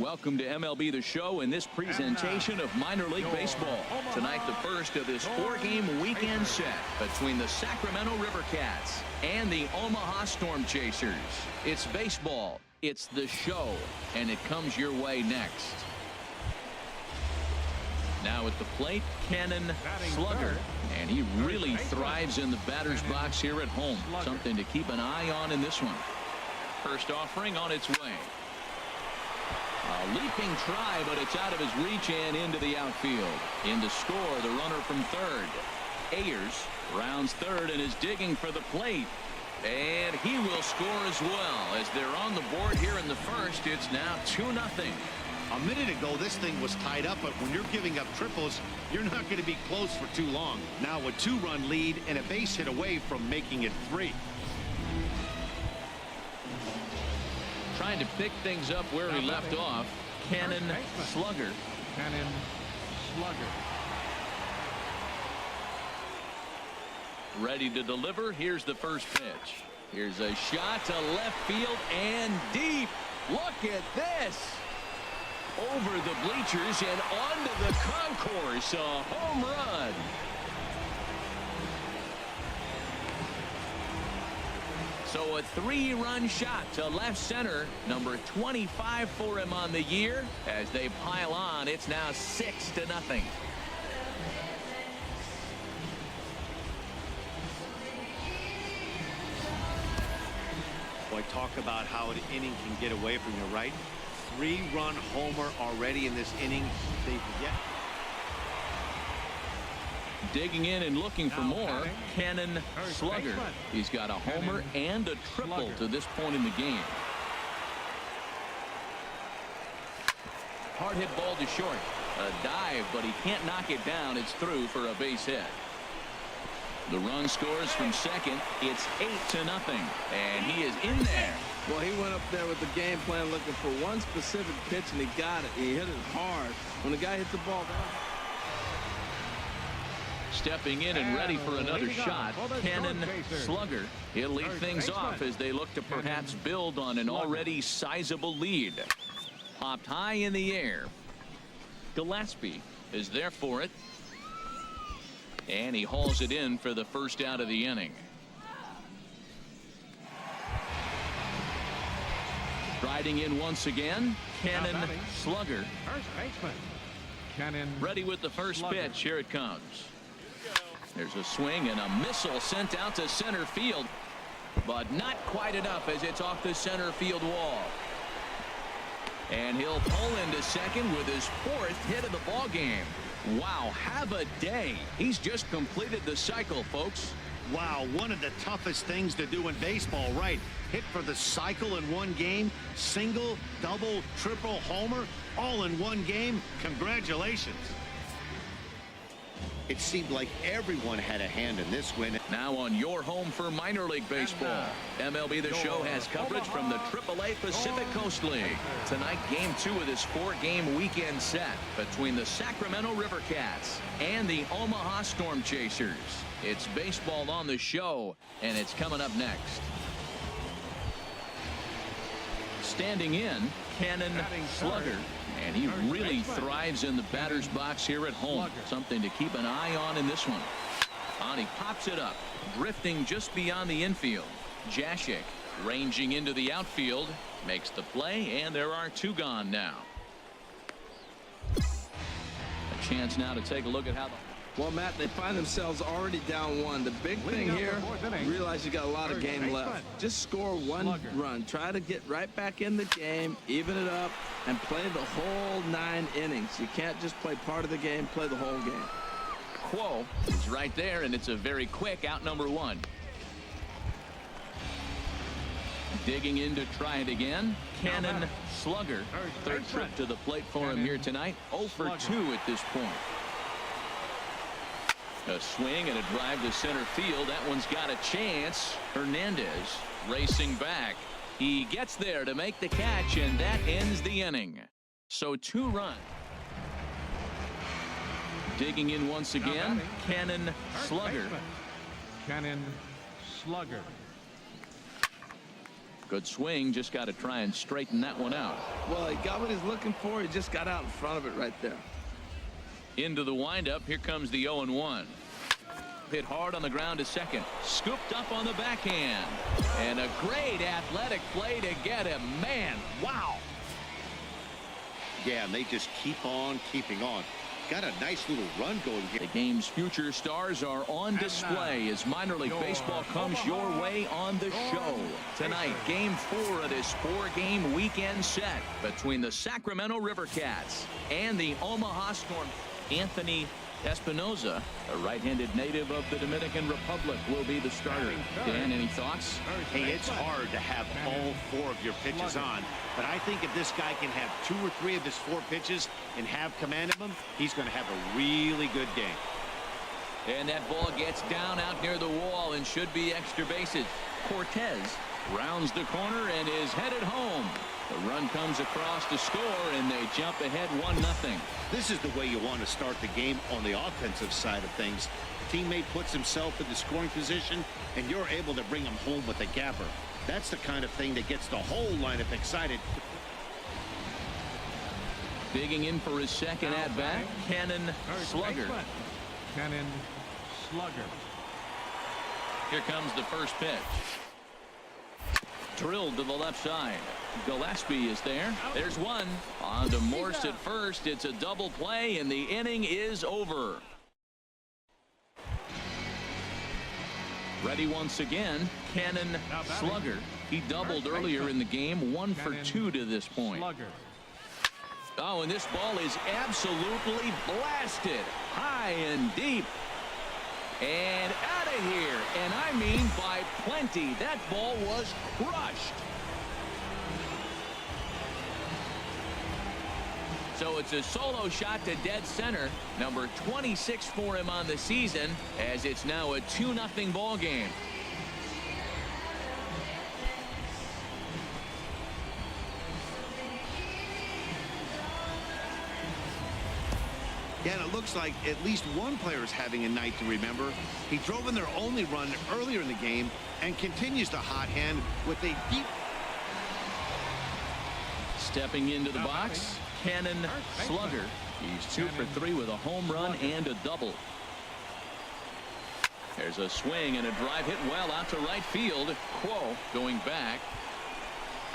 Welcome to MLB The Show in this presentation of minor league baseball. Tonight, the first of this four-game weekend set between the Sacramento River Cats and the Omaha Storm Chasers. It's baseball, it's the show, and it comes your way next. Now at the plate, Cannon Slugger, and he really thrives in the batter's box here at home. Something to keep an eye on in this one. First offering on its way. A leaping try, but it's out of his reach and into the outfield. In to score, the runner from third. Ayers rounds third and is digging for the plate. And he will score as well. As they're on the board here in the first, it's now 2-0. A minute ago, this thing was tied up, but when you're giving up triples, you're not going to be close for too long. Now a 2-run lead and a base hit away from making it 3. Trying to pick things up where he left off. Cannon Slugger. Cannon Slugger. Ready to deliver. Here's the first pitch. Here's a shot to left field and deep. Look at this. Over the bleachers and onto the concourse. A home run. So a 3-run shot to left center. Number 25 for him on the year. As they pile on, it's now 6-0. Boy, talk about how an inning can get away from you, right? 3-run homer already in this inning. They've yet. Digging in and looking for more. Cannon Slugger. He's got a homer and a triple to this point in the game. Hard hit ball to short. A dive, but he can't knock it down. It's through for a base hit. The run scores from second. It's 8-0, and he is in there. Well, he went up there with the game plan looking for one specific pitch, and he got it. He hit it hard. When the guy hits the ball down. Stepping in and ready for another shot, Cannon Slugger. He'll lead things off as they look to perhaps build on an already sizable lead. Popped high in the air. Gillespie is there for it. And he hauls it in for the first out of the inning. Riding in once again, Cannon Slugger. First baseman. Cannon. Ready with the first pitch. Here it comes. There's a swing and a missile sent out to center field, but not quite enough as it's off the center field wall. And he'll pull into second with his 4th hit of the ball game. Wow, have a day. He's just completed the cycle, folks. Wow, one of the toughest things to do in baseball, right? Hit for the cycle in one game, single, double, triple, homer, all in one game. Congratulations. It seemed like everyone had a hand in this win. Now on your home for minor league baseball. MLB The Show has coverage from the AAA Pacific Coast League. Tonight, game 2 of this 4-game weekend set between the Sacramento River Cats and the Omaha Storm Chasers. It's baseball on the show, and it's coming up next. Standing in, Cannon Slugger. And he really thrives in the batter's box here at home. Something to keep an eye on in this one. And he pops it up, drifting just beyond the infield. Jashik ranging into the outfield, makes the play, and there are 2 gone now. A chance now to take a look at how the... Well, Matt, they find themselves already down 1. The big thing here, realize you got a lot of game left. Just score 1 run. Try to get right back in the game, even it up, and play the whole 9 innings. You can't just play part of the game, play the whole game. Quo is right there, and it's a very quick out number 1. Digging in to try it again. Cannon Slugger. 3rd trip to the plate for him here tonight. 0 for 2 at this point. A swing and a drive to center field. That one's got a chance. Hernandez racing back. He gets there to make the catch, and that ends the inning. So 2 runs. Digging in once again, Cannon Slugger. Cannon Slugger. Good swing, just got to try and straighten that one out. Well, he got what he's looking for. He just got out in front of it right there. Into the windup. Here comes the 0-1. Hit hard on the ground to second. Scooped up on the backhand. And a great athletic play to get him. Man, wow. Yeah, and they just keep on keeping on. Got a nice little run going here. The game's future stars are on display as minor league baseball comes your way on the show. Tonight, game 4 of this 4-game weekend set between the Sacramento River Cats and the Omaha Storm. Anthony Espinoza, a right-handed native of the Dominican Republic, will be the starter. Dan, any thoughts? Hey, it's hard to have all 4 of your pitches on, but I think if this guy can have 2 or 3 of his 4 pitches and have command of them, he's going to have a really good game. And that ball gets down out near the wall and should be extra bases. Cortez rounds the corner and is headed home. The run comes across to score, and they jump ahead 1-0. This is the way you want to start the game on the offensive side of things. Teammate puts himself in the scoring position, and you're able to bring him home with a gapper. That's the kind of thing that gets the whole lineup excited. Digging in for his second at-bat, Cannon Slugger. Cannon Slugger. Here comes the first pitch. Drilled to the left side. Gillespie is there. There's one. On to Morse at first. It's a double play, and the inning is over. Ready once again, Cannon Slugger. He doubled earlier in the game, 1 for 2 to this point. Oh, and this ball is absolutely blasted high and deep. And out of here. And I mean by plenty. That ball was crushed. So it's a solo shot to dead center. Number 26 for him on the season, as it's now a 2-0 ball game. Yeah, and it looks like at least one player is having a night to remember. He drove in their only run earlier in the game and continues the hot hand with a deep. Stepping into the box, Cannon Slugger. He's 2 for 3 with a home run and a double. There's a swing and a drive hit well out to right field. Quo going back.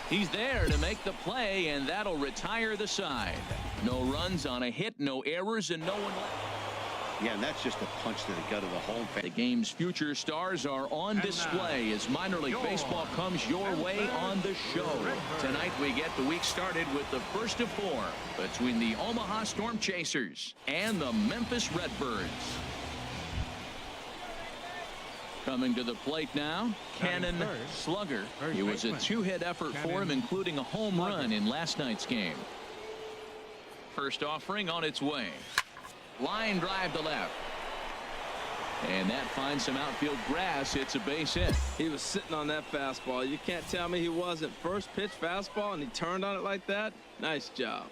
He's there to make the play, and that'll retire the side. No runs on a hit, no errors, and no one left. Yeah, and that's just a punch to the gut of the home fan. The game's future stars are on display as minor league baseball comes your way on the show. Tonight we get the week started with the first of 4 between the Omaha Storm Chasers and the Memphis Redbirds. Coming to the plate now, Cannon Slugger. It was a 2-hit effort for him, including a home run in last night's game. First offering on its way. Line drive to left. And that finds some outfield grass. It's a base hit. He was sitting on that fastball. You can't tell me he wasn't. First pitch fastball, and he turned on it like that. Nice job.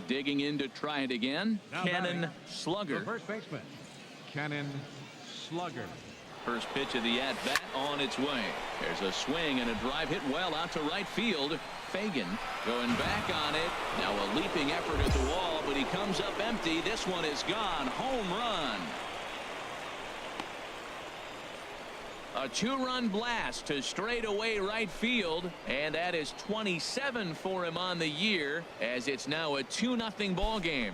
Digging in to try it again, Cannon Slugger. First baseman, Cannon Slugger. First pitch of the at-bat on its way. There's a swing and a drive hit well out to right field. Fagan going back on it. Now a leaping effort at the wall, but he comes up empty. This one is gone. Home run. A 2-run blast to straightaway right field, and that is 27 for him on the year, as it's now a 2-0 ball game.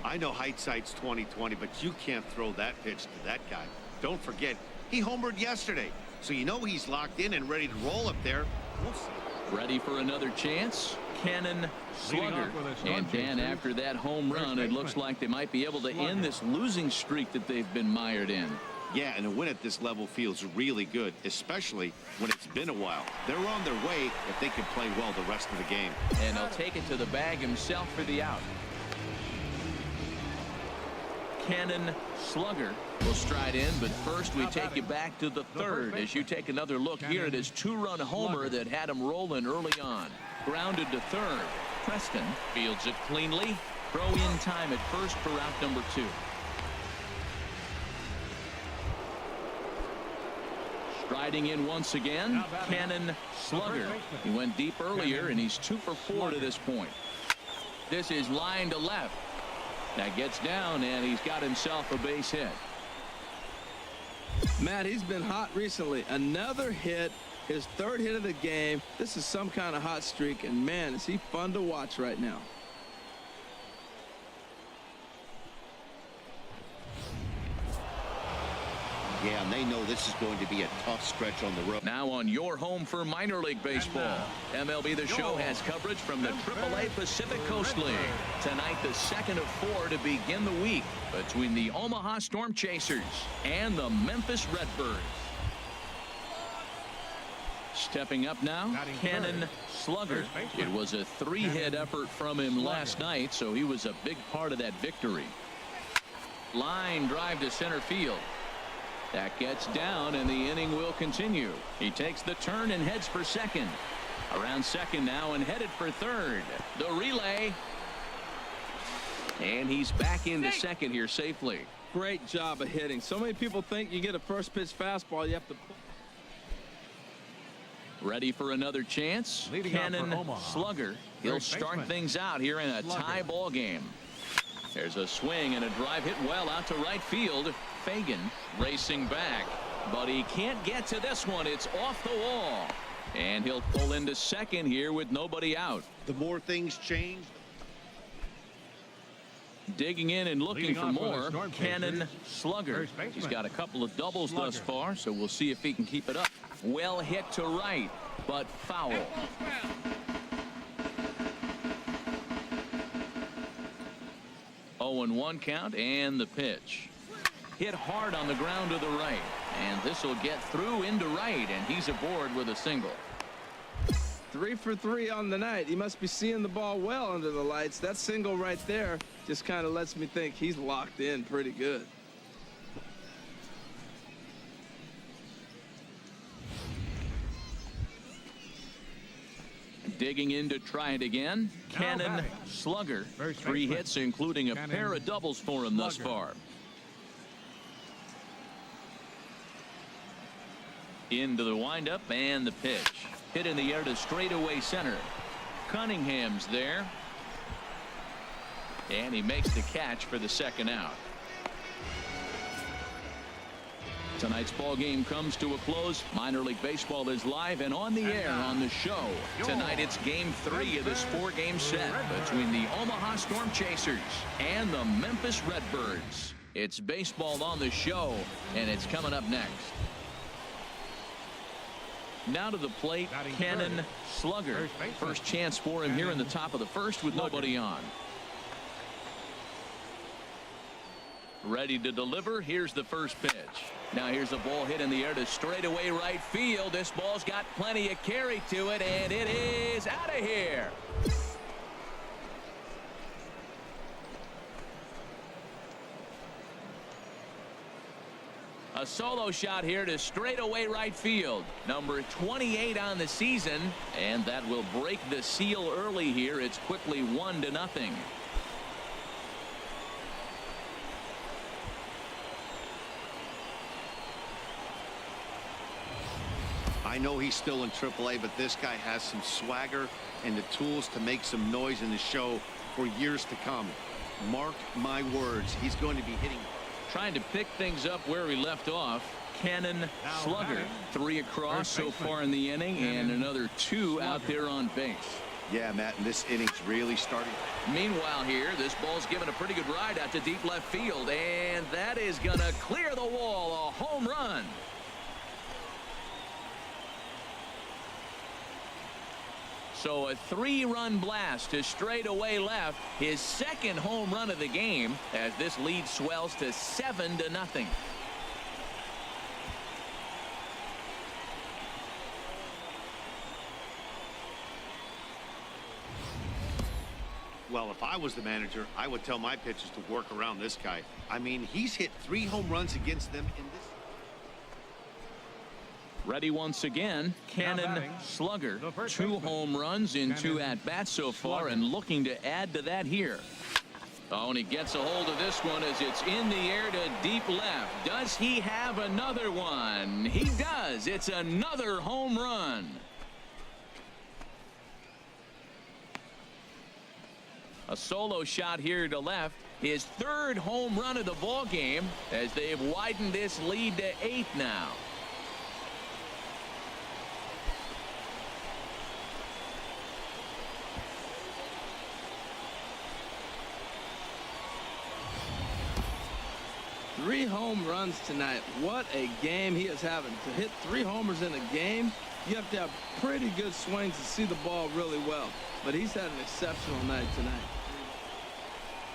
I know hindsight's 20/20, but you can't throw that pitch to that guy. Don't forget, he homered yesterday, so you know he's locked in and ready to roll up there. We'll see. Ready for another chance? Cannon Slugger. And Dan, after that home run, it looks like they might be able to end this losing streak that they've been mired in. Yeah, and a win at this level feels really good, especially when it's been a while. They're on their way if they can play well the rest of the game. And he'll take it to the bag himself for the out. Cannon Slugger will stride in, but first we take you back to the third as you take another look here at his two-run homer that had him rolling early on. Grounded to third. Preston fields it cleanly. Throw in time at first for out number 2. Striding in once again, Cannon Slugger. He went deep earlier, and he's 2 for 4 to this point. This is line to left. That gets down, and he's got himself a base hit. Matt, he's been hot recently. Another hit, his 3rd hit of the game. This is some kind of hot streak, and man, is he fun to watch right now. Yeah, and they know this is going to be a tough stretch on the road. Now on your home for minor league baseball. MLB The Show has coverage from the AAA Pacific Coast League. Tonight, the second of 4 to begin the week between the Omaha Storm Chasers and the Memphis Redbirds. Stepping up now, Cannon Slugger. It was a 3-hit effort from him last night, so he was a big part of that victory. Line drive to center field. That gets down, and the inning will continue. He takes the turn and heads for second. Around second now and headed for third. The relay. And he's back into second here safely. Great job of hitting. So many people think you get a first pitch fastball, you have to. Ready for another chance. Cannon Slugger. He'll start things out here in a tie ball game. There's a swing and a drive hit well out to right field. Fagan racing back, but he can't get to this one. It's off the wall, and he'll pull into second here with nobody out. The more things change. Digging in and looking for more, Cannon Slugger. He's got a couple of doubles thus far, so we'll see if he can keep it up. Well hit to right, but foul. 0-1 count, and the pitch. Hit hard on the ground to the right, and this will get through into right, and he's aboard with a single. 3 for 3 on the night. He must be seeing the ball well under the lights. That single right there just kind of lets me think he's locked in pretty good. Digging in to try it again, Cannon Slugger. 3 hits, including a pair of doubles for him thus far. Into the windup and the pitch. Hit in the air to straightaway center. Cunningham's there. And he makes the catch for the second out. Tonight's ball game comes to a close. Minor League Baseball is live and on the air on the show. Tonight it's game 3 of this 4-game set between the Omaha Storm Chasers and the Memphis Redbirds. It's baseball on the show, and it's coming up next. Now to the plate, Cannon Slugger. First chance for him here in the top of the first with nobody on. Ready to deliver. Here's the first pitch. Now here's a ball hit in the air to straightaway right field. This ball's got plenty of carry to it, and it is out of here. A solo shot here to straightaway right field. Number 28 on the season, and that will break the seal early here. It's quickly 1-0. I know he's still in AAA, but this guy has some swagger and the tools to make some noise in the show for years to come. Mark my words, he's going to be hitting. Trying to pick things up where he left off. Cannon Slugger. 3 across so far in the inning, and another 2 out there on base. Yeah, Matt, and this inning's really starting. Meanwhile here, this ball's given a pretty good ride out to deep left field, and that is going to clear the wall. A home run. So a 3-run blast to straightaway left, his second home run of the game, as this lead swells to 7-0. Well, if I was the manager, I would tell my pitchers to work around this guy. I mean, he's hit 3 home runs against them in this. Ready once again, Cannon Slugger. 2 home runs in 2 at-bats so far, and looking to add to that here. Oh, and he gets a hold of this one as it's in the air to deep left. Does he have another one? He does. It's another home run. A solo shot here to left. His 3rd home run of the ball game as they've widened this lead to 8 now. Three home runs tonight. What a game he is having. To hit 3 homers in a game, you have to have pretty good swings to see the ball really well. But he's had an exceptional night tonight.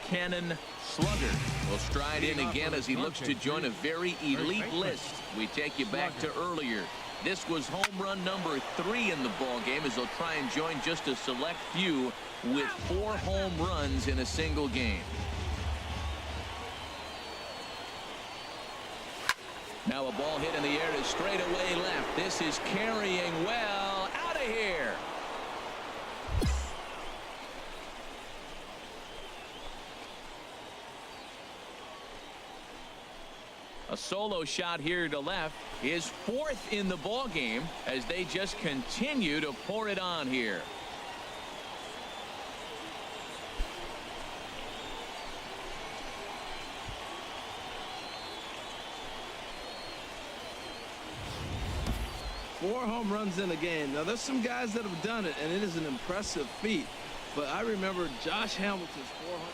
Cannon Slugger will stride in again as he looks to join a very elite list. We take you back to earlier. This was home run number 3 in the ball game as they'll try and join just a select few with 4 home runs in a single game. Now a ball hit in the air to straightaway left. This is carrying well. Out of here. A solo shot here to left is 4th in the ball game as they just continue to pour it on here. Four home runs in a game. Now, there's some guys that have done it, and it is an impressive feat. But I remember Josh Hamilton's 4 home.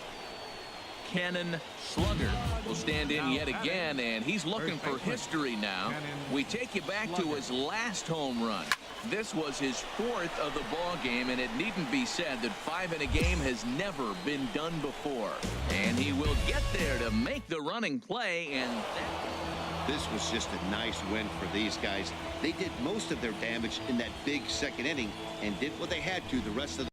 Cannon Slugger will stand in yet again, and he's looking for history now. We take you back to his last home run. This was his 4th of the ball game, and it needn't be said that 5 in a game has never been done before. And he will get there to make the running play, and this was just a nice win for these guys. They did most of their damage in that big 2nd inning and did what they had to the rest of the